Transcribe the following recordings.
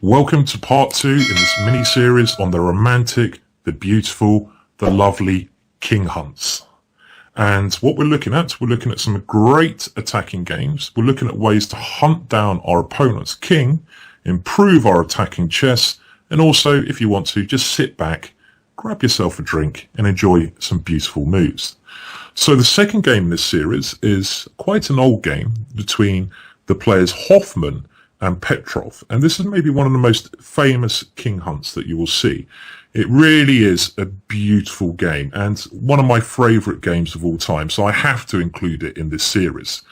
Welcome to part 2 in this mini-series on the romantic, the beautiful, the lovely king hunts. And what we're looking at some great attacking games. We're looking at ways to hunt down our opponent's king, improve our attacking chess, and also, if you want to, just sit back, grab yourself a drink, and enjoy some beautiful moves. So the second game in this series is quite an old game between the players Hoffman and Petrov, and this is maybe one of the most famous king hunts that you will see. It really is a beautiful game and one of my favourite games of all time, so I have to include it in this series.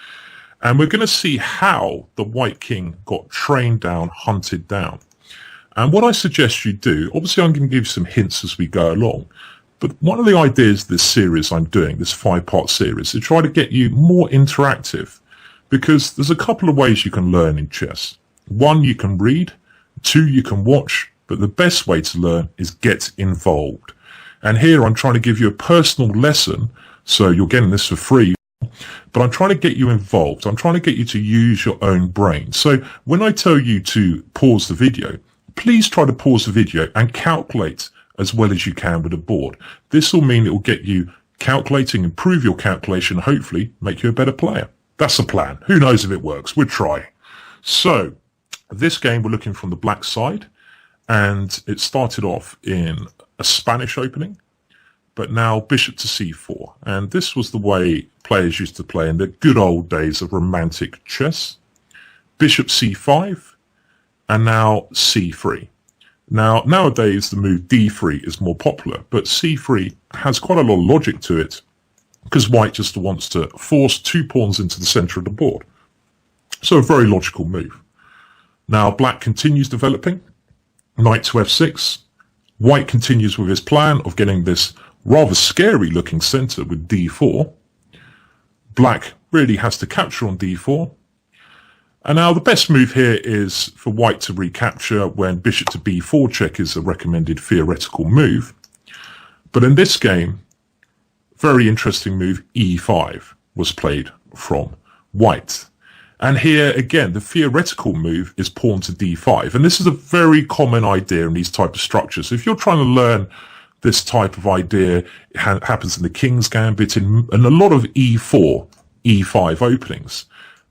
And we're going to see how the White King got trained down, hunted down. And what I suggest you do, obviously I'm going to give you some hints as we go along, but one of the ideas of this series I'm doing, this 5-part series, is to try to get you more interactive. Because there's a couple of ways you can learn in chess. 1, you can read. 2, you can watch. But the best way to learn is get involved. And here I'm trying to give you a personal lesson. So you're getting this for free. But I'm trying to get you involved. I'm trying to get you to use your own brain. So when I tell you to pause the video, please try to pause the video and calculate as well as you can with a board. This will mean it will get you calculating, improve your calculation, hopefully make you a better player. That's the plan. Who knows if it works? We'll try. So, this game we're looking from the black side, and it started off in a Spanish opening, but now bishop to c4. And this was the way players used to play in the good old days of romantic chess. Bishop c5, and now c3. Now, nowadays the move d3 is more popular, but c3 has quite a lot of logic to it, because white just wants to force 2 pawns into the center of the board. So a very logical move. Now black continues developing. Knight to f6. White continues with his plan of getting this rather scary looking center with d4. Black really has to capture on d4. And now the best move here is for white to recapture when bishop to b4 check is a recommended theoretical move. But in this game, very interesting move, e5 was played from white. And here, again, the theoretical move is pawn to d5. And this is a very common idea in these type of structures. If you're trying to learn this type of idea, it happens in the King's Gambit, in a lot of e4, e5 openings.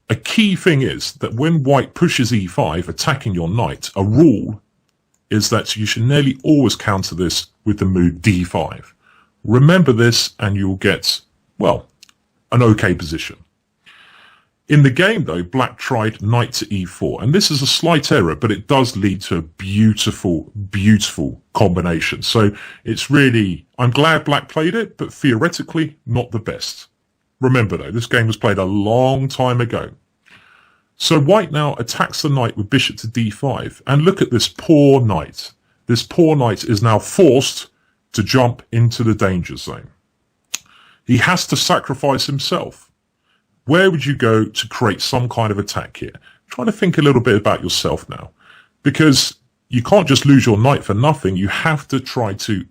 A key thing is that when white pushes e5, attacking your knight, a rule is that you should nearly always counter this with the move d5. Remember this and you'll get, well, an okay position. In the game, though, black tried knight to e4, and this is a slight error, but it does lead to a beautiful, beautiful combination. So it's really, I'm glad black played it, but theoretically, not the best. Remember, though, this game was played a long time ago. So white now attacks the knight with bishop to d5, and look at this poor knight. This poor knight is now forced to jump into the danger zone. He has to sacrifice himself. Where would you go to create some kind of attack here? Try to think a little bit about yourself now, because you can't just lose your knight for nothing. You have to try to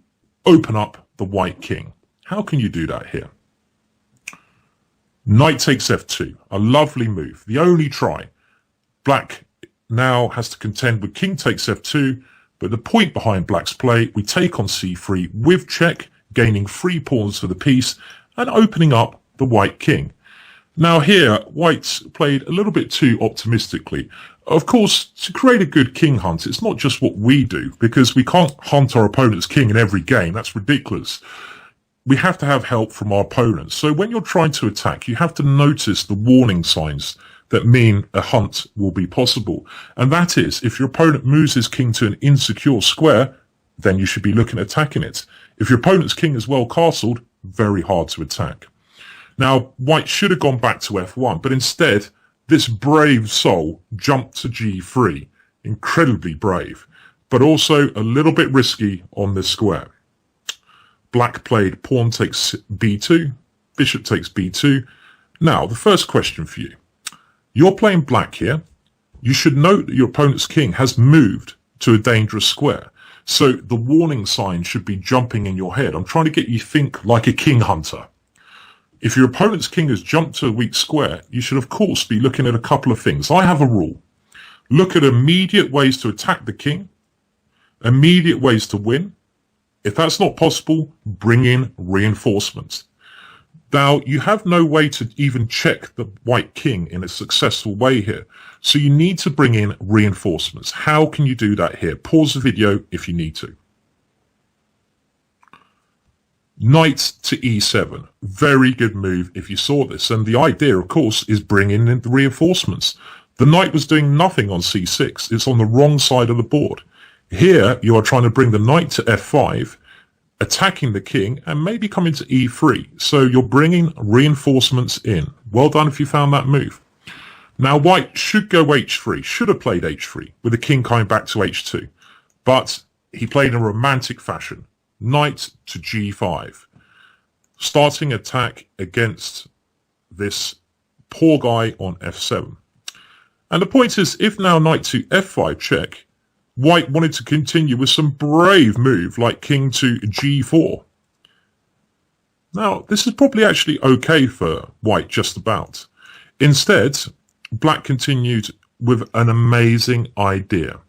open up the white king. How can you do that here? Knight takes f2, a lovely move, the only try. Black now has to contend with king takes f2, but the point behind black's play, we take on c3 with check, gaining 3 pawns for the piece and opening up the white king. Now here, white played a little bit too optimistically. Of course, to create a good king hunt, it's not just what we do, because we can't hunt our opponent's king in every game. That's ridiculous. We have to have help from our opponents. So when you're trying to attack, you have to notice the warning signs that mean a hunt will be possible. And that is, if your opponent moves his king to an insecure square, then you should be looking at attacking it. If your opponent's king is well castled, very hard to attack. Now, white should have gone back to f1, but instead, this brave soul jumped to g3. Incredibly brave, but also a little bit risky on this square. Black played pawn takes b2, bishop takes b2. Now, the first question for you. You're playing black here. You should note that your opponent's king has moved to a dangerous square. So the warning sign should be jumping in your head. I'm trying to get you to think like a king hunter. If your opponent's king has jumped to a weak square, you should of course be looking at a couple of things. I have a rule. Look at immediate ways to attack the king, immediate ways to win. If that's not possible, bring in reinforcements. Now, you have no way to even check the white king in a successful way here. So you need to bring in reinforcements. How can you do that here? Pause the video if you need to. Knight to e7. Very good move if you saw this. And the idea, of course, is bringing in the reinforcements. The knight was doing nothing on c6. It's on the wrong side of the board. Here, you are trying to bring the knight to f5, attacking the king, and maybe coming to e3. So you're bringing reinforcements in. Well done if you found that move. Now, white should go h3, should have played h3, with the king coming back to h2. But he played in a romantic fashion. Knight to g5. Starting attack against this poor guy on f7. And the point is, if now knight to f5 check, white wanted to continue with some brave move like king to g4. Now, this is probably actually okay for white just about. Instead, black continued with an amazing idea.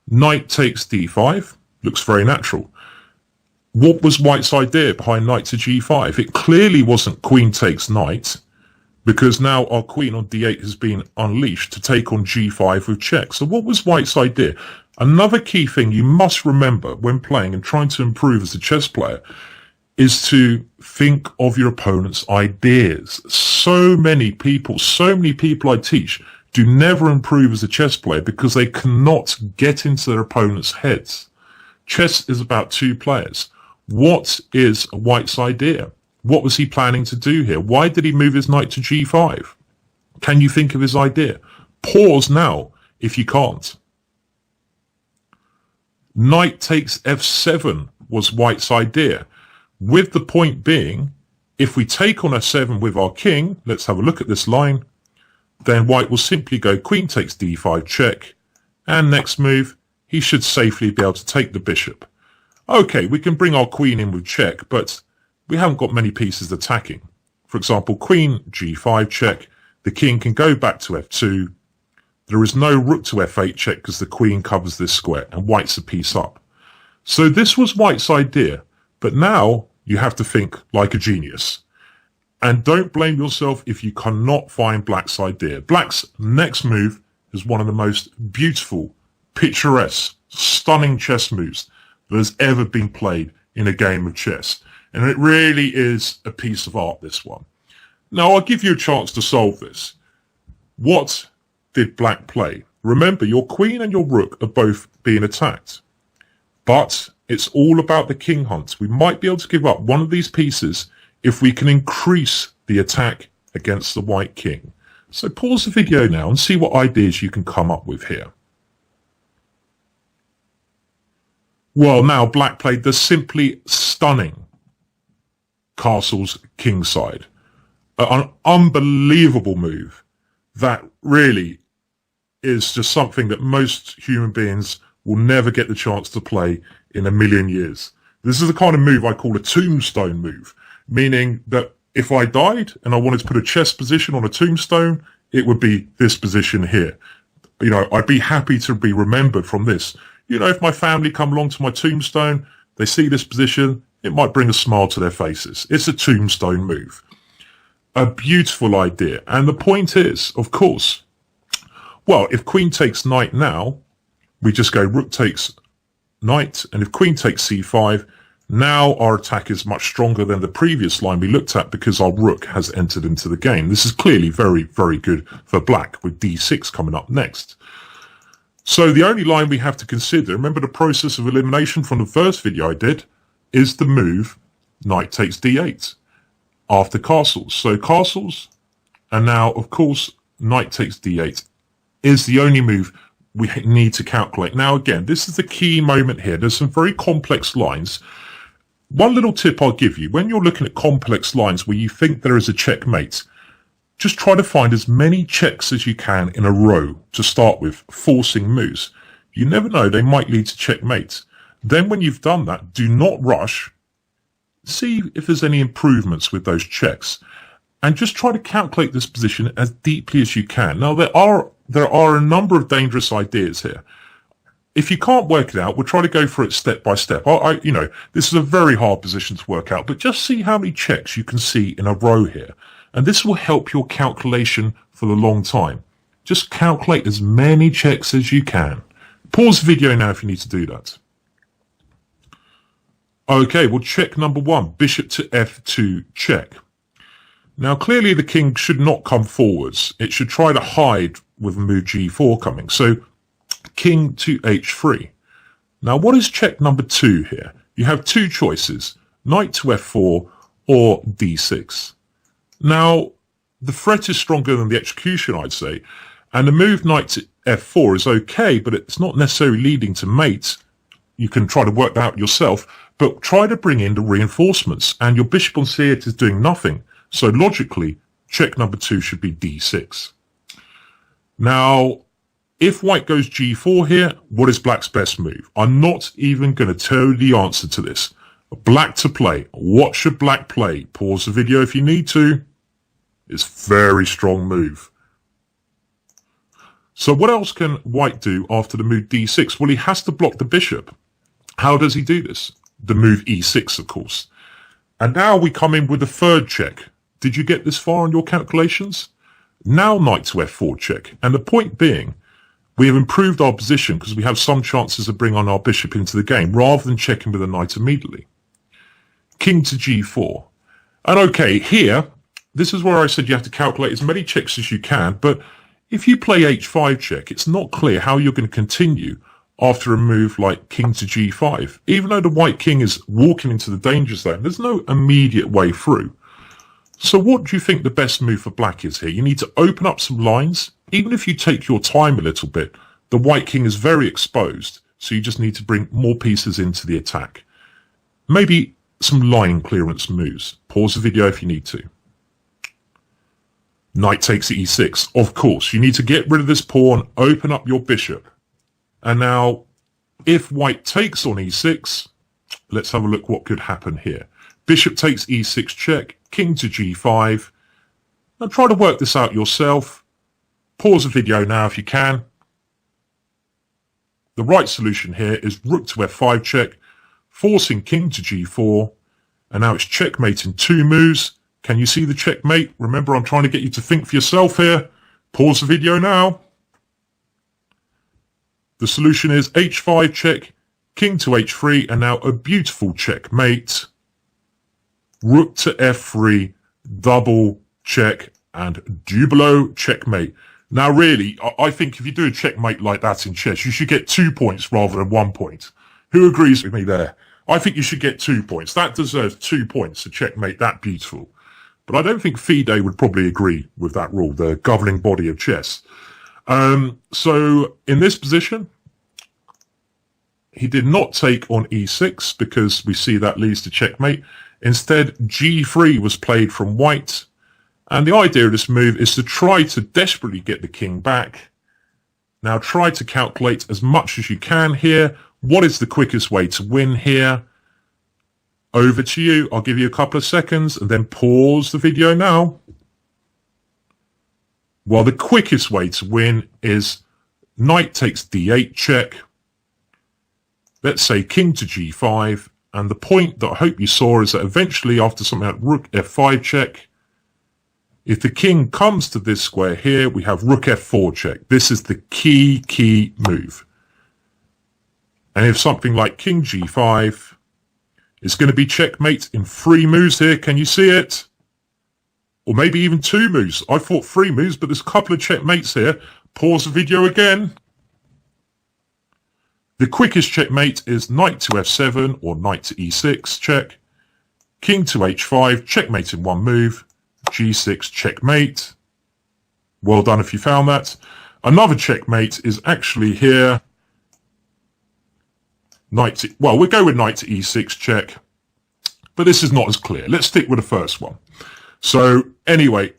Knight takes d5, looks very natural. What was white's idea behind knight to g5? It clearly wasn't queen takes knight, because now our queen on d8 has been unleashed to take on g5 with check. So what was white's idea? Another key thing you must remember when playing and trying to improve as a chess player is to think of your opponent's ideas. So many people I teach do never improve as a chess player because they cannot get into their opponent's heads. Chess is about two players. What is white's idea? What was he planning to do here? Why did he move his knight to g5? Can you think of his idea? Pause now if you can't. Knight takes f7 was white's idea, with the point being, if we take on f7 with our king, let's have a look at this line, then white will simply go queen takes d5 check, and next move, he should safely be able to take the bishop. Okay, we can bring our queen in with check, but we haven't got many pieces attacking. For example, queen g5 check, the king can go back to f2. There is no rook to f8 check because the queen covers this square, and white's a piece up. So this was white's idea, but now you have to think like a genius. And don't blame yourself if you cannot find black's idea. Black's next move is one of the most beautiful, picturesque, stunning chess moves that has ever been played in a game of chess. And it really is a piece of art, this one. Now, I'll give you a chance to solve this. What did black play? Remember, your queen and your rook are both being attacked. But it's all about the king hunt. We might be able to give up one of these pieces if we can increase the attack against the white king. So pause the video now and see what ideas you can come up with here. Well, now black played the simply stunning castle's kingside. An unbelievable move that really is just something that most human beings will never get the chance to play in a million years. This is the kind of move I call a tombstone move, meaning that if I died and I wanted to put a chess position on a tombstone, it would be this position here. You know, I'd be happy to be remembered from this. You know, if my family come along to my tombstone, they see this position, it might bring a smile to their faces. It's a tombstone move. A beautiful idea. And the point is, of course, well, if queen takes knight now, we just go rook takes knight. And if queen takes c5, now our attack is much stronger than the previous line we looked at because our rook has entered into the game. This is clearly very, very good for black with d6 coming up next. So the only line we have to consider, remember the process of elimination from the first video I did, is the move knight takes d8 after castles. So castles, and now, of course, knight takes d8 is the only move we need to calculate. Now, again, this is the key moment here. There's some very complex lines. One little tip I'll give you, when you're looking at complex lines where you think there is a checkmate, just try to find as many checks as you can in a row to start with, forcing moves. You never know, they might lead to checkmate. Then when you've done that, do not rush. See if there's any improvements with those checks. and just try to calculate this position as deeply as you can. Now, there are a number of dangerous ideas here. If you can't work it out, we'll try to go for it step by step. This is a very hard position to work out, but just see how many checks you can see in a row here. And this will help your calculation for the long time. Just calculate as many checks as you can. Pause the video now if you need to do that. Okay, well, check number 1, bishop to f2 check. Now, clearly the king should not come forwards. It should try to hide with move g4 coming. So, king to h3. Now, what is check number 2 here? You have two choices, knight to f4 or d6. Now, the threat is stronger than the execution, I'd say, and the move knight to f4 is okay, but it's not necessarily leading to mate. You can try to work that out yourself, but try to bring in the reinforcements, and your bishop on c8 is doing nothing. So logically, check number 2 should be d6. Now, if white goes g4 here, what is black's best move? I'm not even going to tell you the answer to this. Black to play. What should black play? Pause the video if you need to. It's a very strong move. So what else can white do after the move d6? Well, he has to block the bishop. How does he do this? The move e6, of course. And now we come in with the third check. Did you get this far on your calculations? Now knight to f4 check. And the point being, we have improved our position because we have some chances of bringing on our bishop into the game rather than checking with a knight immediately. King to g4. And okay, here, this is where I said you have to calculate as many checks as you can, but if you play h5 check, it's not clear how you're going to continue after a move like king to g5. Even though the white king is walking into the danger zone, there's no immediate way through. So what do you think the best move for black is here? You need to open up some lines. Even if you take your time a little bit, the white king is very exposed, so you just need to bring more pieces into the attack. Maybe some line clearance moves. Pause the video if you need to. Knight takes e6. Of course, you need to get rid of this pawn, open up your bishop. And now, if white takes on e6, let's have a look what could happen here. Bishop takes e6 check, king to g5. Now try to work this out yourself. Pause the video now if you can. The right solution here is rook to f5 check, forcing king to g4. And now it's checkmate in 2 moves. Can you see the checkmate? Remember, I'm trying to get you to think for yourself here. Pause the video now. The solution is h5 check, king to h3, and now a beautiful checkmate. Rook to f3, double check, and dublo checkmate. Now really, I think if you do a checkmate like that in chess, you should get 2 points rather than 1 point. Who agrees with me there? I think you should get 2 points. That deserves 2 points to checkmate that beautiful. But I don't think FIDE would probably agree with that rule, the governing body of chess. So in this position, he did not take on e6 because we see that leads to checkmate. Instead, g3 was played from white. And the idea of this move is to try to desperately get the king back. Now try to calculate as much as you can here. What is the quickest way to win here? Over to you. I'll give you a couple of seconds and then pause the video now. Well, the quickest way to win is knight takes d8 check. Let's say king to g5. And the point that I hope you saw is that eventually after something like rook f5 check, if the king comes to this square here, we have rook f4 check. This is the key move. And if something like king g5 is going to be checkmate in 3 moves here, can you see it? Or maybe even 2 moves. I thought 3 moves, but there's a couple of checkmates here. Pause the video again. The quickest checkmate is knight to f7 or knight to e6 check. King to h5, checkmate in 1 move. g6 checkmate. Well done if you found that. Another checkmate is actually here. We'll go with knight to e6 check. But this is not as clear. Let's stick with the first one. So anyway,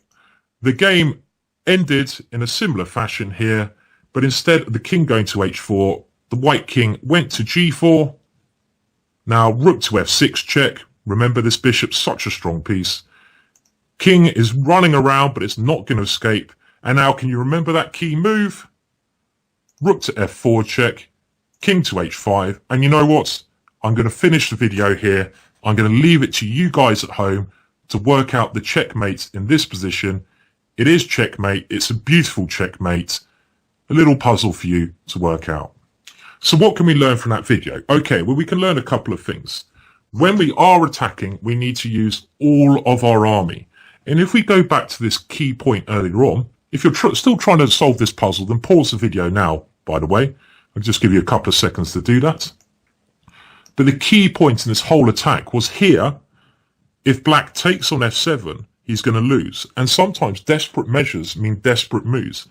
the game ended in a similar fashion here. But instead of the king going to h4, the white king went to g4. Now rook to f6 check. Remember, this bishop's such a strong piece. King is running around, but it's not going to escape. And now, can you remember that key move? Rook to f4 check, king to h5. And you know what? I'm going to finish the video here. I'm going to leave it to you guys at home to work out the checkmate in this position. It is checkmate. It's a beautiful checkmate. A little puzzle for you to work out. So what can we learn from that video? Okay, well, we can learn a couple of things. When we are attacking, we need to use all of our army. And if we go back to this key point earlier on, if you're still trying to solve this puzzle, then pause the video now, by the way. I'll just give you a couple of seconds to do that. But the key point in this whole attack was here. If black takes on f7, he's going to lose. And sometimes desperate measures mean desperate moves.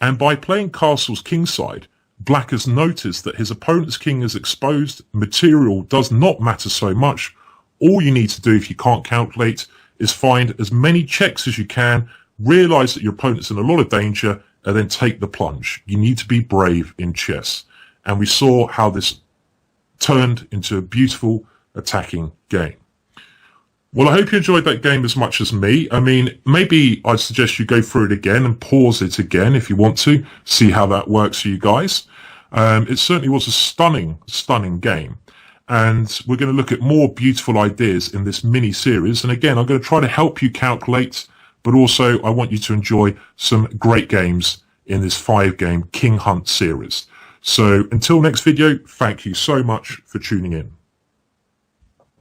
And by playing castles kingside, black has noticed that his opponent's king is exposed. Material does not matter so much. All you need to do, if you can't calculate, is find as many checks as you can, realize that your opponent's in a lot of danger, and then take the plunge. You need to be brave in chess. And we saw how this turned into a beautiful attacking game. Well, I hope you enjoyed that game as much as me. I mean, maybe I'd suggest you go through it again and pause it again if you want to, see how that works for you guys. It certainly was a stunning, stunning game. And we're going to look at more beautiful ideas in this mini series. And again, I'm going to try to help you calculate, but also I want you to enjoy some great games in this 5-game King Hunt series. So until next video, thank you so much for tuning in.